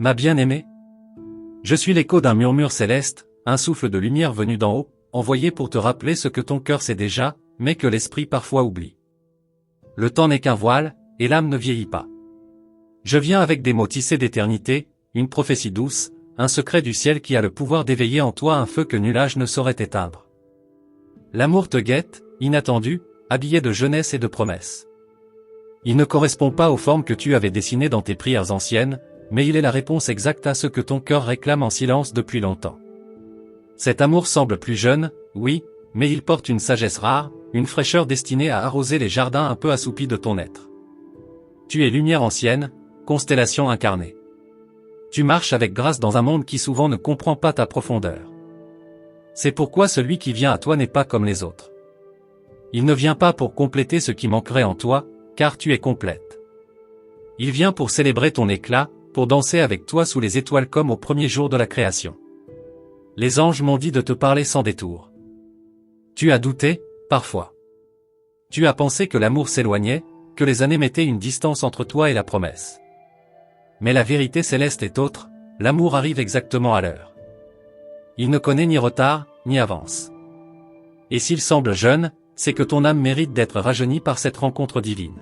Ma bien-aimée? Je suis l'écho d'un murmure céleste, un souffle de lumière venu d'en haut, envoyé pour te rappeler ce que ton cœur sait déjà, mais que l'esprit parfois oublie. Le temps n'est qu'un voile, et l'âme ne vieillit pas. Je viens avec des mots tissés d'éternité, une prophétie douce, un secret du ciel qui a le pouvoir d'éveiller en toi un feu que nul âge ne saurait éteindre. L'amour te guette, inattendu, habillé de jeunesse et de promesses. Il ne correspond pas aux formes que tu avais dessinées dans tes prières anciennes, mais il est la réponse exacte à ce que ton cœur réclame en silence depuis longtemps. Cet amour semble plus jeune, oui, mais il porte une sagesse rare, une fraîcheur destinée à arroser les jardins un peu assoupis de ton être. Tu es lumière ancienne, constellation incarnée. Tu marches avec grâce dans un monde qui souvent ne comprend pas ta profondeur. C'est pourquoi celui qui vient à toi n'est pas comme les autres. Il ne vient pas pour compléter ce qui manquerait en toi, car tu es complète. Il vient pour célébrer ton éclat, pour danser avec toi sous les étoiles comme au premier jour de la création. Les anges m'ont dit de te parler sans détour. Tu as douté, parfois. Tu as pensé que l'amour s'éloignait, que les années mettaient une distance entre toi et la promesse. Mais la vérité céleste est autre, l'amour arrive exactement à l'heure. Il ne connaît ni retard, ni avance. Et s'il semble jeune, c'est que ton âme mérite d'être rajeunie par cette rencontre divine.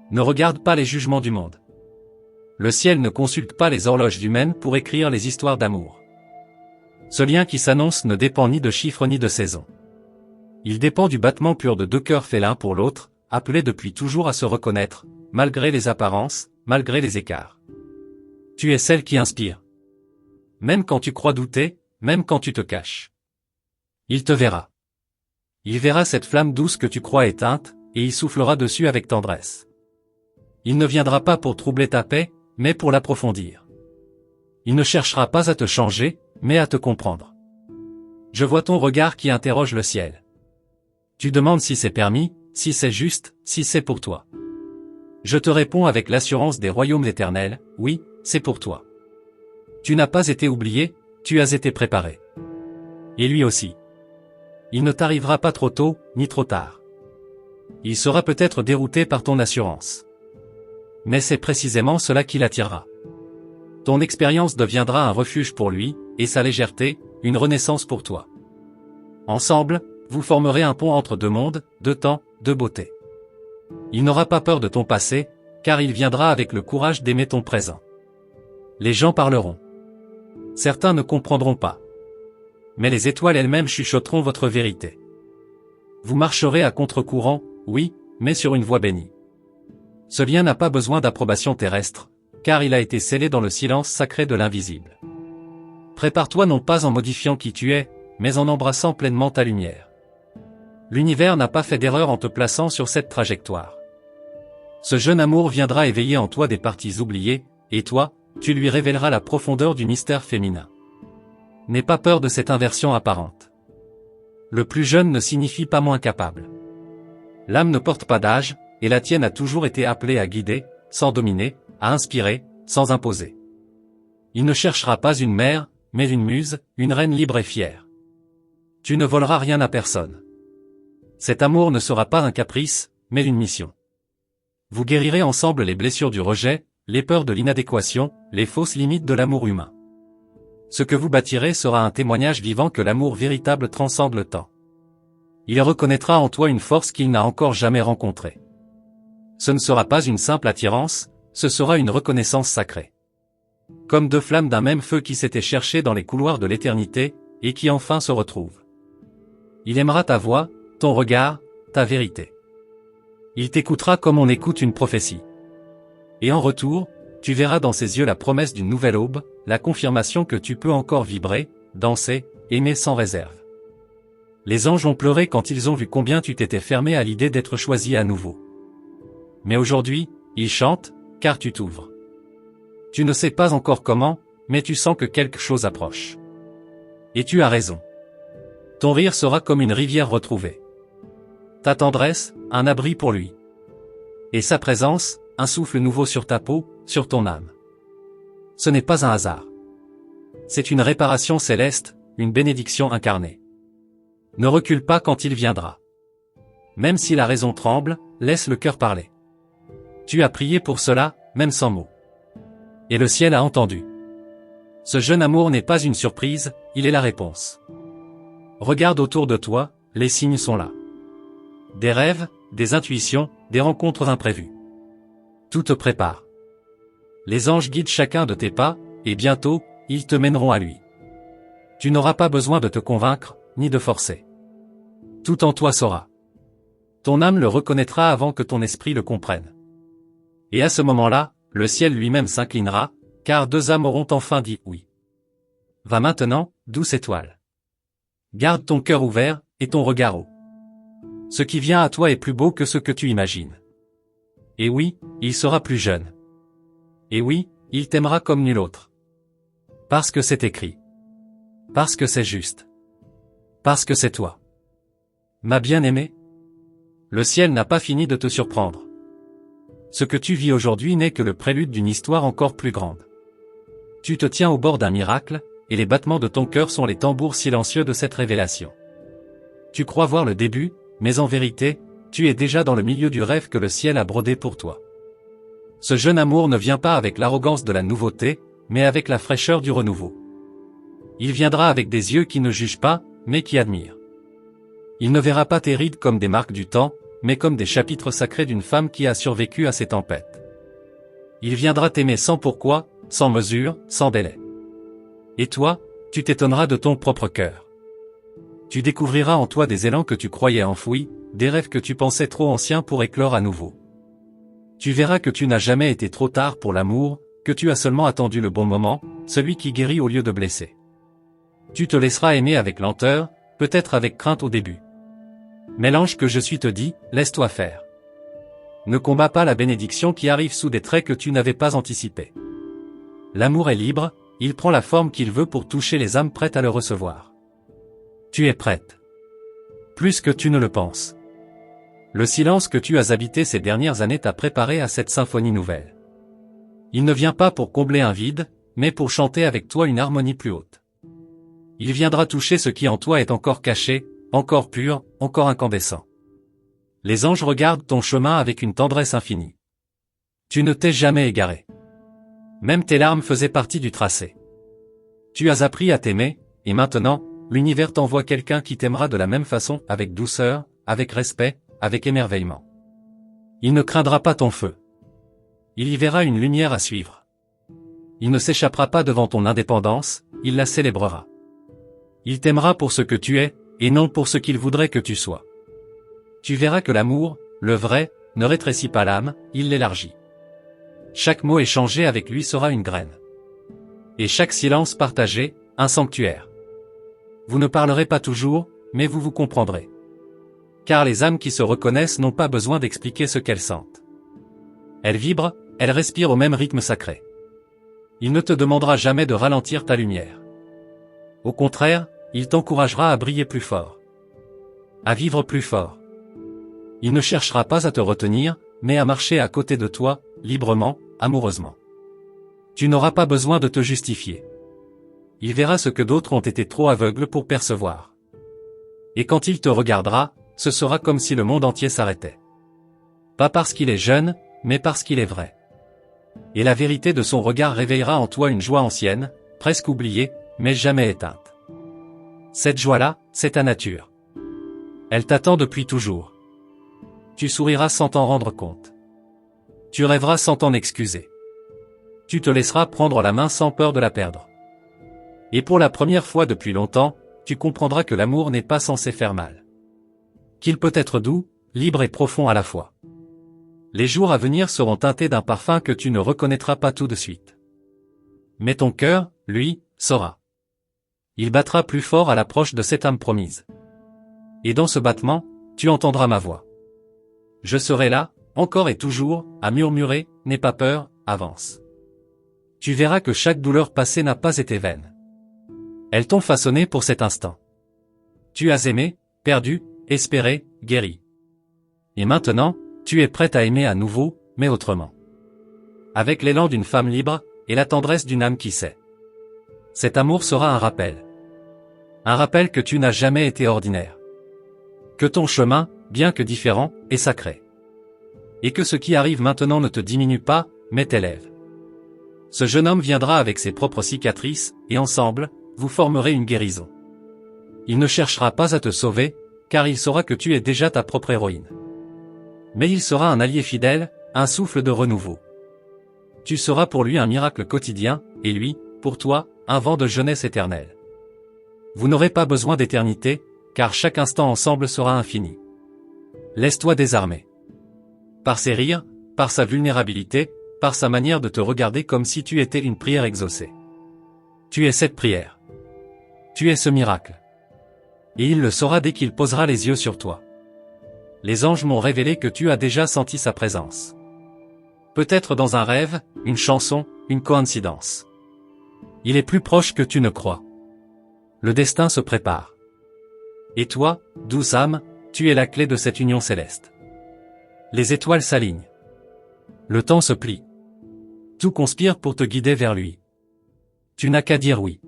Ne regarde pas les jugements du monde. Le ciel ne consulte pas les horloges humaines pour écrire les histoires d'amour. Ce lien qui s'annonce ne dépend ni de chiffres ni de saison. Il dépend du battement pur de deux cœurs faits l'un pour l'autre, appelés depuis toujours à se reconnaître, malgré les apparences, malgré les écarts. Tu es celle qui inspire. Même quand tu crois douter, même quand tu te caches. Il te verra. Il verra cette flamme douce que tu crois éteinte, et il soufflera dessus avec tendresse. Il ne viendra pas pour troubler ta paix, mais pour l'approfondir. Il ne cherchera pas à te changer, mais à te comprendre. Je vois ton regard qui interroge le ciel. Tu demandes si c'est permis, si c'est juste, si c'est pour toi. Je te réponds avec l'assurance des royaumes éternels, oui, c'est pour toi. Tu n'as pas été oublié, tu as été préparé. Et lui aussi. Il ne t'arrivera pas trop tôt, ni trop tard. Il sera peut-être dérouté par ton assurance. Mais c'est précisément cela qui l'attirera. Ton expérience deviendra un refuge pour lui, et sa légèreté, une renaissance pour toi. Ensemble, vous formerez un pont entre deux mondes, deux temps, deux beautés. Il n'aura pas peur de ton passé, car il viendra avec le courage d'aimer ton présent. Les gens parleront. Certains ne comprendront pas. Mais les étoiles elles-mêmes chuchoteront votre vérité. Vous marcherez à contre-courant, oui, mais sur une voie bénie. Ce lien n'a pas besoin d'approbation terrestre, car il a été scellé dans le silence sacré de l'invisible. Prépare-toi non pas en modifiant qui tu es, mais en embrassant pleinement ta lumière. L'univers n'a pas fait d'erreur en te plaçant sur cette trajectoire. Ce jeune amour viendra éveiller en toi des parties oubliées, et toi, tu lui révéleras la profondeur du mystère féminin. N'aie pas peur de cette inversion apparente. Le plus jeune ne signifie pas moins capable. L'âme ne porte pas d'âge, et la tienne a toujours été appelée à guider, sans dominer, à inspirer, sans imposer. Il ne cherchera pas une mère, mais une muse, une reine libre et fière. Tu ne voleras rien à personne. Cet amour ne sera pas un caprice, mais une mission. Vous guérirez ensemble les blessures du rejet, les peurs de l'inadéquation, les fausses limites de l'amour humain. Ce que vous bâtirez sera un témoignage vivant que l'amour véritable transcende le temps. Il reconnaîtra en toi une force qu'il n'a encore jamais rencontrée. Ce ne sera pas une simple attirance, ce sera une reconnaissance sacrée. Comme deux flammes d'un même feu qui s'étaient cherchées dans les couloirs de l'éternité, et qui enfin se retrouvent. Il aimera ta voix, ton regard, ta vérité. Il t'écoutera comme on écoute une prophétie. Et en retour, tu verras dans ses yeux la promesse d'une nouvelle aube, la confirmation que tu peux encore vibrer, danser, aimer sans réserve. Les anges ont pleuré quand ils ont vu combien tu t'étais fermé à l'idée d'être choisi à nouveau. Mais aujourd'hui, ils chantent, car tu t'ouvres. Tu ne sais pas encore comment, mais tu sens que quelque chose approche. Et tu as raison. Ton rire sera comme une rivière retrouvée. Ta tendresse, un abri pour lui. Et sa présence, un souffle nouveau sur ta peau, sur ton âme. Ce n'est pas un hasard. C'est une réparation céleste, une bénédiction incarnée. Ne recule pas quand il viendra. Même si la raison tremble, laisse le cœur parler. Tu as prié pour cela, même sans mots. Et le ciel a entendu. Ce jeune amour n'est pas une surprise, il est la réponse. Regarde autour de toi, les signes sont là. Des rêves, des intuitions, des rencontres imprévues. Tout te prépare. Les anges guident chacun de tes pas, et bientôt, ils te mèneront à lui. Tu n'auras pas besoin de te convaincre, ni de forcer. Tout en toi saura. Ton âme le reconnaîtra avant que ton esprit le comprenne. Et à ce moment-là, le ciel lui-même s'inclinera, car deux âmes auront enfin dit oui. Va maintenant, douce étoile. Garde ton cœur ouvert, et ton regard haut. Ce qui vient à toi est plus beau que ce que tu imagines. Et oui, il sera plus jeune. Et oui, il t'aimera comme nul autre. Parce que c'est écrit. Parce que c'est juste. Parce que c'est toi. Ma bien-aimée. Le ciel n'a pas fini de te surprendre. Ce que tu vis aujourd'hui n'est que le prélude d'une histoire encore plus grande. Tu te tiens au bord d'un miracle, et les battements de ton cœur sont les tambours silencieux de cette révélation. Tu crois voir le début, mais en vérité, tu es déjà dans le milieu du rêve que le ciel a brodé pour toi. Ce jeune amour ne vient pas avec l'arrogance de la nouveauté, mais avec la fraîcheur du renouveau. Il viendra avec des yeux qui ne jugent pas, mais qui admirent. Il ne verra pas tes rides comme des marques du temps, mais comme des chapitres sacrés d'une femme qui a survécu à ces tempêtes. Il viendra t'aimer sans pourquoi, sans mesure, sans délai. Et toi, tu t'étonneras de ton propre cœur. Tu découvriras en toi des élans que tu croyais enfouis, des rêves que tu pensais trop anciens pour éclore à nouveau. Tu verras que tu n'as jamais été trop tard pour l'amour, que tu as seulement attendu le bon moment, celui qui guérit au lieu de blesser. Tu te laisseras aimer avec lenteur, peut-être avec crainte au début. Mais l'ange que je suis te dit, laisse-toi faire. Ne combats pas la bénédiction qui arrive sous des traits que tu n'avais pas anticipés. L'amour est libre, il prend la forme qu'il veut pour toucher les âmes prêtes à le recevoir. Tu es prête. Plus que tu ne le penses. Le silence que tu as habité ces dernières années t'a préparé à cette symphonie nouvelle. Il ne vient pas pour combler un vide, mais pour chanter avec toi une harmonie plus haute. Il viendra toucher ce qui en toi est encore caché, encore pur, encore incandescent. Les anges regardent ton chemin avec une tendresse infinie. Tu ne t'es jamais égaré. Même tes larmes faisaient partie du tracé. Tu as appris à t'aimer, et maintenant, l'univers t'envoie quelqu'un qui t'aimera de la même façon, avec douceur, avec respect, avec émerveillement. Il ne craindra pas ton feu. Il y verra une lumière à suivre. Il ne s'échappera pas devant ton indépendance, il la célébrera. Il t'aimera pour ce que tu es, et non pour ce qu'il voudrait que tu sois. Tu verras que l'amour, le vrai, ne rétrécit pas l'âme, il l'élargit. Chaque mot échangé avec lui sera une graine. Et chaque silence partagé, un sanctuaire. Vous ne parlerez pas toujours, mais vous vous comprendrez. Car les âmes qui se reconnaissent n'ont pas besoin d'expliquer ce qu'elles sentent. Elles vibrent, elles respirent au même rythme sacré. Il ne te demandera jamais de ralentir ta lumière. Au contraire, il t'encouragera à briller plus fort. À vivre plus fort. Il ne cherchera pas à te retenir, mais à marcher à côté de toi, librement, amoureusement. Tu n'auras pas besoin de te justifier. Il verra ce que d'autres ont été trop aveugles pour percevoir. Et quand il te regardera, ce sera comme si le monde entier s'arrêtait. Pas parce qu'il est jeune, mais parce qu'il est vrai. Et la vérité de son regard réveillera en toi une joie ancienne, presque oubliée, mais jamais éteinte. Cette joie-là, c'est ta nature. Elle t'attend depuis toujours. Tu souriras sans t'en rendre compte. Tu rêveras sans t'en excuser. Tu te laisseras prendre la main sans peur de la perdre. Et pour la première fois depuis longtemps, tu comprendras que l'amour n'est pas censé faire mal. Qu'il peut être doux, libre et profond à la fois. Les jours à venir seront teintés d'un parfum que tu ne reconnaîtras pas tout de suite. Mais ton cœur, lui, saura. Il battra plus fort à l'approche de cette âme promise. Et dans ce battement, tu entendras ma voix. Je serai là, encore et toujours, à murmurer, n'aie pas peur, avance. Tu verras que chaque douleur passée n'a pas été vaine. Elles t'ont façonné pour cet instant. Tu as aimé, perdu, espéré, guéri. Et maintenant, tu es prête à aimer à nouveau, mais autrement. Avec l'élan d'une femme libre, et la tendresse d'une âme qui sait. Cet amour sera un rappel. Un rappel que tu n'as jamais été ordinaire. Que ton chemin, bien que différent, est sacré. Et que ce qui arrive maintenant ne te diminue pas, mais t'élève. Ce jeune homme viendra avec ses propres cicatrices, et ensemble, vous formerez une guérison. Il ne cherchera pas à te sauver, car il saura que tu es déjà ta propre héroïne. Mais il sera un allié fidèle, un souffle de renouveau. Tu seras pour lui un miracle quotidien, et lui, pour toi, un vent de jeunesse éternelle. Vous n'aurez pas besoin d'éternité, car chaque instant ensemble sera infini. Laisse-toi désarmer. Par ses rires, par sa vulnérabilité, par sa manière de te regarder comme si tu étais une prière exaucée. Tu es cette prière. Tu es ce miracle. Et il le saura dès qu'il posera les yeux sur toi. Les anges m'ont révélé que tu as déjà senti sa présence. Peut-être dans un rêve, une chanson, une coïncidence. Il est plus proche que tu ne crois. Le destin se prépare. Et toi, douce âme, tu es la clé de cette union céleste. Les étoiles s'alignent. Le temps se plie. Tout conspire pour te guider vers lui. Tu n'as qu'à dire oui.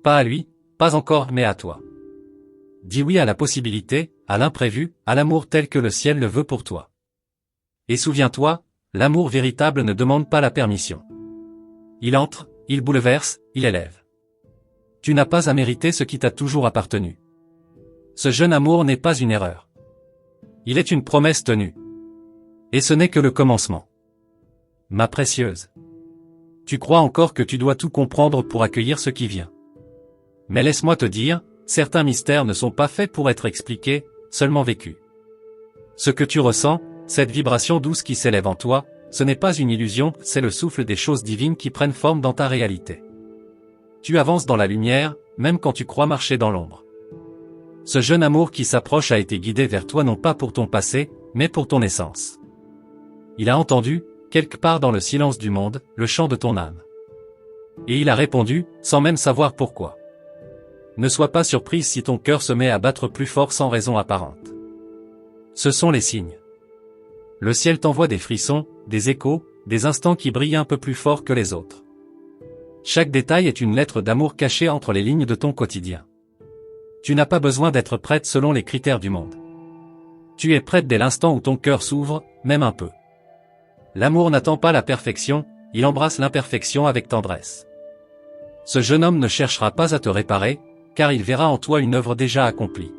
Pas à lui, pas encore, mais à toi. Dis oui à la possibilité, à l'imprévu, à l'amour tel que le ciel le veut pour toi. Et souviens-toi, l'amour véritable ne demande pas la permission. Il entre, il bouleverse, il élève. Tu n'as pas à mériter ce qui t'a toujours appartenu. Ce jeune amour n'est pas une erreur. Il est une promesse tenue. Et ce n'est que le commencement. Ma précieuse. Tu crois encore que tu dois tout comprendre pour accueillir ce qui vient. Mais laisse-moi te dire, certains mystères ne sont pas faits pour être expliqués, seulement vécus. Ce que tu ressens, cette vibration douce qui s'élève en toi, ce n'est pas une illusion, c'est le souffle des choses divines qui prennent forme dans ta réalité. Tu avances dans la lumière, même quand tu crois marcher dans l'ombre. Ce jeune amour qui s'approche a été guidé vers toi non pas pour ton passé, mais pour ton essence. Il a entendu, quelque part dans le silence du monde, le chant de ton âme. Et il a répondu, sans même savoir pourquoi. Ne sois pas surprise si ton cœur se met à battre plus fort sans raison apparente. Ce sont les signes. Le ciel t'envoie des frissons, des échos, des instants qui brillent un peu plus fort que les autres. Chaque détail est une lettre d'amour cachée entre les lignes de ton quotidien. Tu n'as pas besoin d'être prête selon les critères du monde. Tu es prête dès l'instant où ton cœur s'ouvre, même un peu. L'amour n'attend pas la perfection, il embrasse l'imperfection avec tendresse. Ce jeune homme ne cherchera pas à te réparer, car il verra en toi une œuvre déjà accomplie.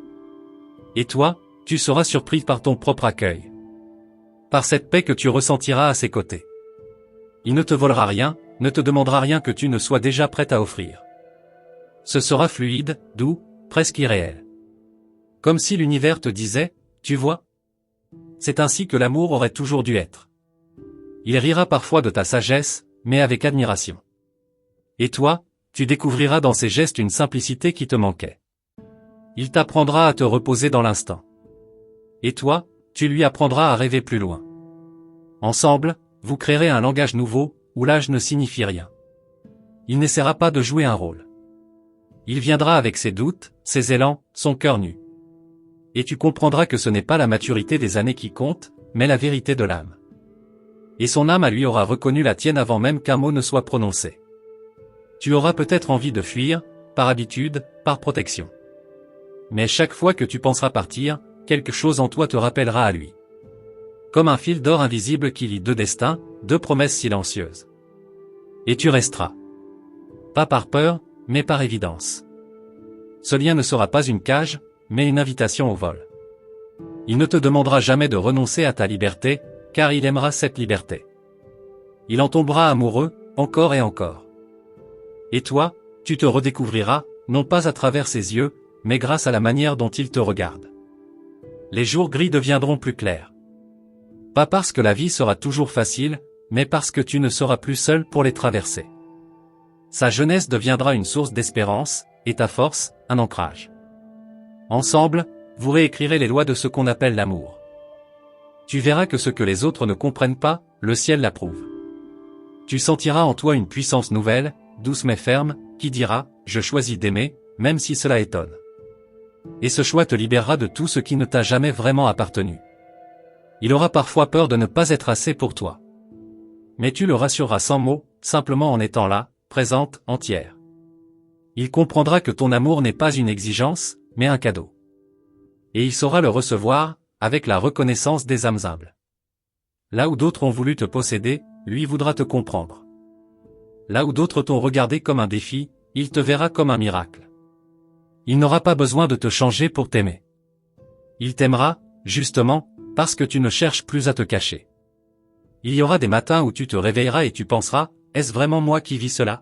Et toi, tu seras surpris par ton propre accueil. Par cette paix que tu ressentiras à ses côtés. Il ne te volera rien, ne te demandera rien que tu ne sois déjà prête à offrir. Ce sera fluide, doux, presque irréel. Comme si l'univers te disait, tu vois? C'est ainsi que l'amour aurait toujours dû être. Il rira parfois de ta sagesse, mais avec admiration. Et toi, tu découvriras dans ses gestes une simplicité qui te manquait. Il t'apprendra à te reposer dans l'instant. Et toi, tu lui apprendras à rêver plus loin. Ensemble, vous créerez un langage nouveau, où l'âge ne signifie rien. Il n'essaiera pas de jouer un rôle. Il viendra avec ses doutes, ses élans, son cœur nu. Et tu comprendras que ce n'est pas la maturité des années qui compte, mais la vérité de l'âme. Et son âme à lui aura reconnu la tienne avant même qu'un mot ne soit prononcé. Tu auras peut-être envie de fuir, par habitude, par protection. Mais chaque fois que tu penseras partir, quelque chose en toi te rappellera à lui. Comme un fil d'or invisible qui lie deux destins, deux promesses silencieuses. Et tu resteras. Pas par peur, mais par évidence. Ce lien ne sera pas une cage, mais une invitation au vol. Il ne te demandera jamais de renoncer à ta liberté, car il aimera cette liberté. Il en tombera amoureux, encore et encore. Et toi, tu te redécouvriras, non pas à travers ses yeux, mais grâce à la manière dont il te regarde. Les jours gris deviendront plus clairs. Pas parce que la vie sera toujours facile, mais parce que tu ne seras plus seul pour les traverser. Sa jeunesse deviendra une source d'espérance, et ta force, un ancrage. Ensemble, vous réécrirez les lois de ce qu'on appelle l'amour. Tu verras que ce que les autres ne comprennent pas, le ciel l'approuve. Tu sentiras en toi une puissance nouvelle, douce mais ferme, qui dira « Je choisis d'aimer », même si cela étonne. Et ce choix te libérera de tout ce qui ne t'a jamais vraiment appartenu. Il aura parfois peur de ne pas être assez pour toi. Mais tu le rassureras sans mots, simplement en étant là, présente, entière. Il comprendra que ton amour n'est pas une exigence, mais un cadeau. Et il saura le recevoir, avec la reconnaissance des âmes humbles. Là où d'autres ont voulu te posséder, lui voudra te comprendre. là où d'autres t'ont regardé comme un défi, il te verra comme un miracle. Il n'aura pas besoin de te changer pour t'aimer. Il t'aimera, justement, parce que tu ne cherches plus à te cacher. Il y aura des matins où tu te réveilleras et tu penseras, est-ce vraiment moi qui vis cela?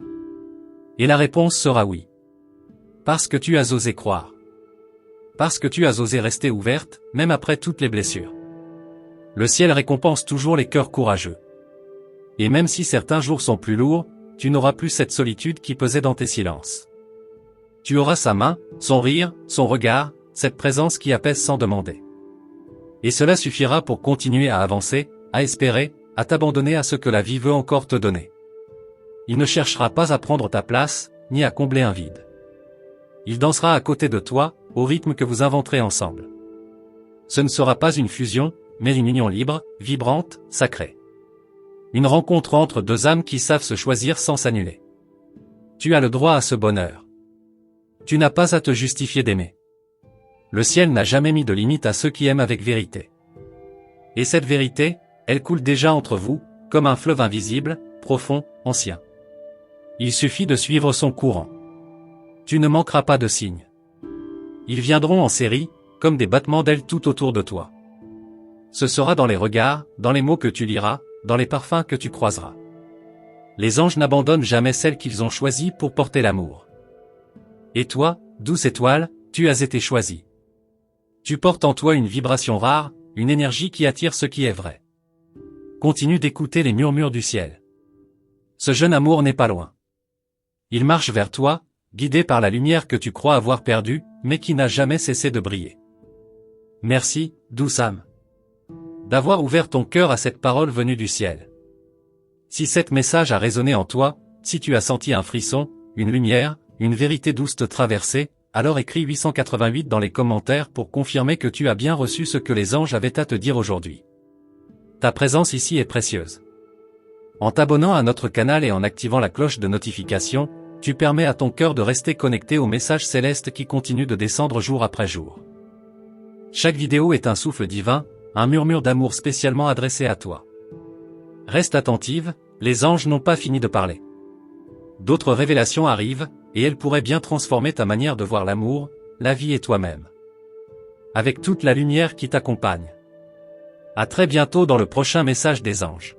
Et la réponse sera oui. Parce que tu as osé croire. Parce que tu as osé rester ouverte, même après toutes les blessures. Le ciel récompense toujours les cœurs courageux. Et même si certains jours sont plus lourds, tu n'auras plus cette solitude qui pesait dans tes silences. Tu auras sa main, son rire, son regard, cette présence qui apaise sans demander. Et cela suffira pour continuer à avancer, à espérer, à t'abandonner à ce que la vie veut encore te donner. Il ne cherchera pas à prendre ta place, ni à combler un vide. Il dansera à côté de toi, au rythme que vous inventerez ensemble. Ce ne sera pas une fusion, mais une union libre, vibrante, sacrée. Une rencontre entre deux âmes qui savent se choisir sans s'annuler. Tu as le droit à ce bonheur. Tu n'as pas à te justifier d'aimer. Le ciel n'a jamais mis de limite à ceux qui aiment avec vérité. Et cette vérité, elle coule déjà entre vous, comme un fleuve invisible, profond, ancien. Il suffit de suivre son courant. Tu ne manqueras pas de signes. Ils viendront en série, comme des battements d'ailes tout autour de toi. Ce sera dans les regards, dans les mots que tu liras, dans les parfums que tu croiseras. Les anges n'abandonnent jamais celles qu'ils ont choisies pour porter l'amour. Et toi, douce étoile, tu as été choisie. Tu portes en toi une vibration rare, une énergie qui attire ce qui est vrai. Continue d'écouter les murmures du ciel. Ce jeune amour n'est pas loin. Il marche vers toi, guidé par la lumière que tu crois avoir perdue, mais qui n'a jamais cessé de briller. Merci, douce âme, d'avoir ouvert ton cœur à cette parole venue du ciel. Si cet message a résonné en toi, si tu as senti un frisson, une lumière, une vérité douce te traverser, alors écris 888 dans les commentaires pour confirmer que tu as bien reçu ce que les anges avaient à te dire aujourd'hui. Ta présence ici est précieuse. En t'abonnant à notre canal et en activant la cloche de notification, tu permets à ton cœur de rester connecté aux messages célestes qui continuent de descendre jour après jour. Chaque vidéo est un souffle divin, un murmure d'amour spécialement adressé à toi. Reste attentive, les anges n'ont pas fini de parler. D'autres révélations arrivent, et elles pourraient bien transformer ta manière de voir l'amour, la vie et toi-même. Avec toute la lumière qui t'accompagne. À très bientôt dans le prochain message des anges.